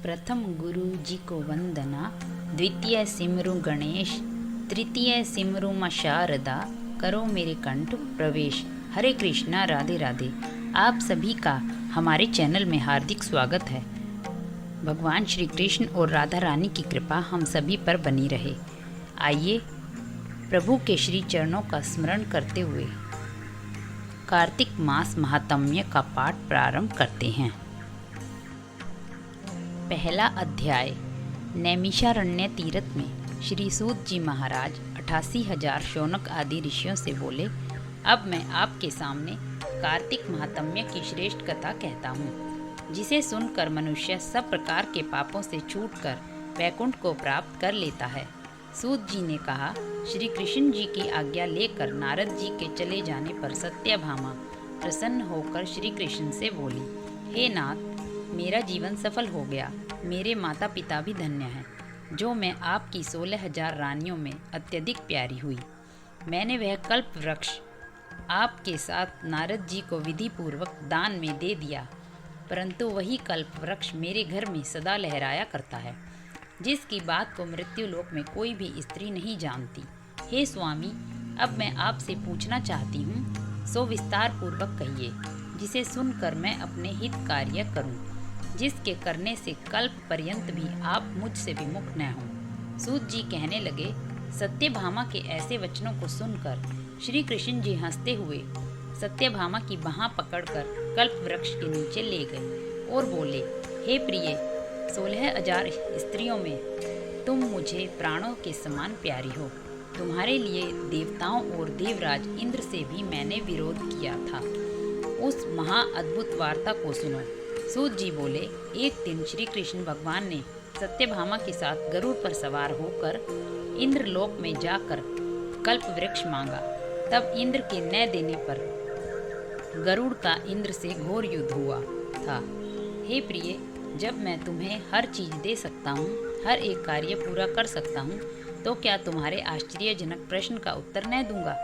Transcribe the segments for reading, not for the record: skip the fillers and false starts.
प्रथम गुरु जी को वंदना, द्वितीय सिमरु गणेश, तृतीय सिमरु मां शारदा, करो मेरे कंठ प्रवेश। हरे कृष्णा, राधे राधे। आप सभी का हमारे चैनल में हार्दिक स्वागत है। भगवान श्री कृष्ण और राधा रानी की कृपा हम सभी पर बनी रहे। आइए प्रभु के श्री चरणों का स्मरण करते हुए कार्तिक मास महात्म्य का पाठ प्रारंभ करते हैं। पहला अध्याय। नैमिषारण्य तीर्थ में श्री सूत जी महाराज 88,000 शौनक आदि ऋषियों से बोले, अब मैं आपके सामने कार्तिक महात्म्य की श्रेष्ठ कथा कहता हूँ, जिसे सुनकर मनुष्य सब प्रकार के पापों से छूटकर वैकुंठ को प्राप्त कर लेता है। सूत जी ने कहा, श्री कृष्ण जी की आज्ञा लेकर नारद जी के चले जाने पर सत्यभामा प्रसन्न होकर श्री कृष्ण से बोली, हे नाथ, मेरा जीवन सफल हो गया। मेरे माता पिता भी धन्य हैं, जो मैं आपकी 16,000 रानियों में अत्यधिक प्यारी हुई। मैंने वह कल्प वृक्ष आपके साथ नारद जी को विधि पूर्वक दान में दे दिया, परंतु वही कल्प वृक्ष मेरे घर में सदा लहराया करता है, जिसकी बात को मृत्युलोक में कोई भी स्त्री नहीं जानती। हे स्वामी, अब मैं आपसे पूछना चाहती हूँ, सो विस्तार पूर्वक कहिए, जिसे सुनकर मैं अपने हित कार्य करूँ, जिसके करने से कल्प पर्यंत भी आप मुझसे विमुख न हों। सूत जी कहने लगे, सत्यभामा के ऐसे वचनों को सुनकर श्री कृष्ण जी हंसते हुए सत्यभामा की बाँह पकड़कर कल्प वृक्ष के नीचे ले गए और बोले, हे प्रिय, 16,000 स्त्रियों में तुम मुझे प्राणों के समान प्यारी हो। तुम्हारे लिए देवताओं और देवराज इंद्र से भी मैंने विरोध किया था। उस महा अद्भुत वार्ता को सुनो। सूत जी बोले, एक दिन श्री कृष्ण भगवान ने सत्यभामा के साथ गरुड़ पर सवार होकर इंद्रलोक में जाकर कल्प वृक्ष मांगा। तब इंद्र के न देने पर गरुड़ का इंद्र से घोर युद्ध हुआ था। हे प्रिय, जब मैं तुम्हें हर चीज दे सकता हूँ, हर एक कार्य पूरा कर सकता हूँ, तो क्या तुम्हारे आश्चर्यजनक प्रश्न का उत्तर न दूंगा?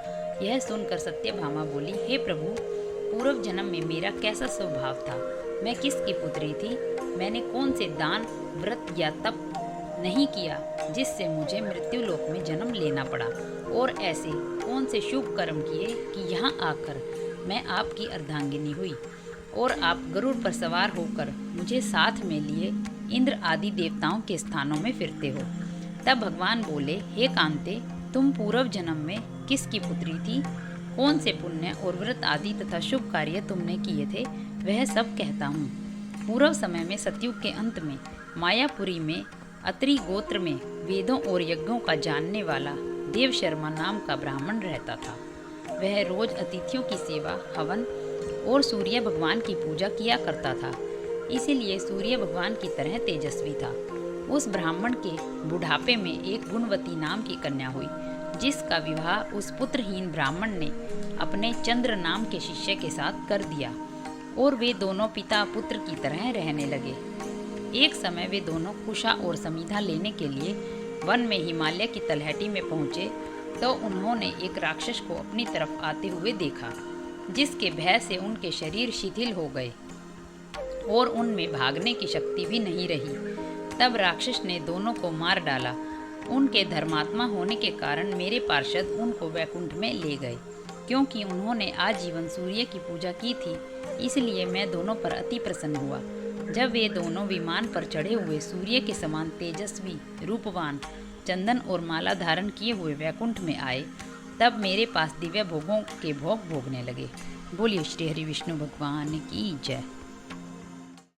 यह सुनकर सत्यभामा बोली, हे प्रभु, पूर्व जन्म में मेरा कैसा स्वभाव था? मैं किसकी पुत्री थी? मैंने कौन से दान, व्रत या तप नहीं किया जिससे मुझे मृत्युलोक में जन्म लेना पड़ा? और ऐसे कौन से शुभ कर्म किए कि यहाँ आकर मैं आपकी अर्धांगिनी हुई और आप गरुड़ पर सवार होकर मुझे साथ में लिए इंद्र आदि देवताओं के स्थानों में फिरते हो? तब भगवान बोले, हे कांते, तुम पूर्व जन्म में किसकी पुत्री थी? कौन से पुण्य और व्रत आदि तथा शुभ कार्य तुमने किए थे, वह सब कहता हूँ। पूर्व समय में सतयुग के अंत में मायापुरी में अत्रि गोत्र में वेदों और यज्ञों का जानने वाला देव शर्मा नाम का ब्राह्मण रहता था। वह रोज अतिथियों की सेवा, हवन और सूर्य भगवान की पूजा किया करता था, इसीलिए सूर्य भगवान की तरह तेजस्वी था। उस ब्राह्मण के बुढ़ापे में एक गुणवती नाम की कन्या हुई, जिसका विवाह उस पुत्रहीन ब्राह्मण ने अपने चंद्र नाम के शिष्य के साथ कर दिया और वे दोनों पिता पुत्र की तरह रहने लगे। एक समय वे दोनों कुशा और समीधा लेने के लिए वन में हिमालय की तलहटी में पहुंचे तो उन्होंने एक राक्षस को अपनी तरफ आते हुए देखा, जिसके भय से उनके शरीर शिथिल हो गए और उनमें भागने की शक्ति भी नहीं रही। तब राक्षस ने दोनों को मार डाला। उनके धर्मात्मा होने के कारण मेरे पार्षद उनको वैकुंठ में ले गए। क्योंकि उन्होंने आजीवन सूर्य की पूजा की थी, इसलिए मैं दोनों पर अति प्रसन्न हुआ। जब वे दोनों विमान पर चढ़े हुए सूर्य के समान तेजस्वी, रूपवान, चंदन और माला धारण किए हुए वैकुंठ में आए, तब मेरे पास दिव्य भोगों के भोग भोगने लगे। बोलिए श्री हरि विष्णु भगवान की जय।